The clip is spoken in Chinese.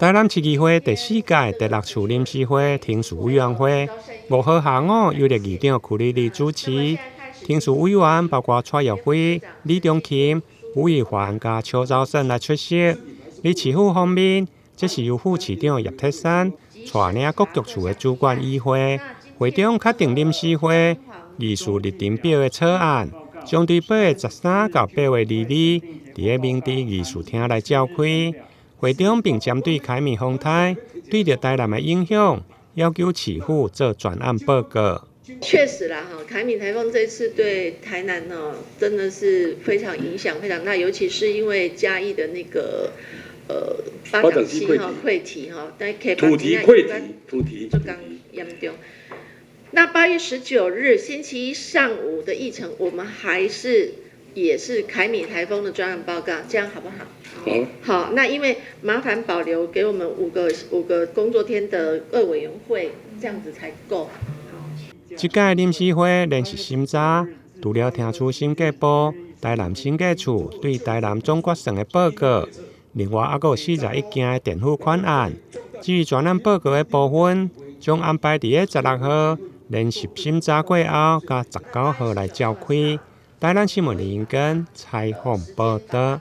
台南市议会第4届第6次临时会听事委员会5号下午由立议长曲丽丽主持。听事委员包括蔡耀辉、李中琴、吴玉环和邱兆胜来出席。在市府方面，这是由副市长叶铁山带领各局处的主管议会，会中确定临时会议事日程表的草案，将对8月13到8月2日在明治议事厅来召开。会中并针对凯美风台对着台南的影响，要求市府做专案报告。确实啦，凯米台风这次对台南真的是非常影响非常大，尤其是因为嘉义的那个八港溪溃堤土堤就刚严重。那8月19日星期一上午的议程，我们也是凯米台风的专案报告，这样好不好？好，那因为麻烦保留给我们五个工作天的2委员会，这样子才够。这届临时会连续审查，除了听取审计部、台南审计处对台南总决算的报告，另外还有41件的电付款案。至于专案报告的部分，将安排在16号连续审查过后，加19号来召开。台南新闻联跟采访报道。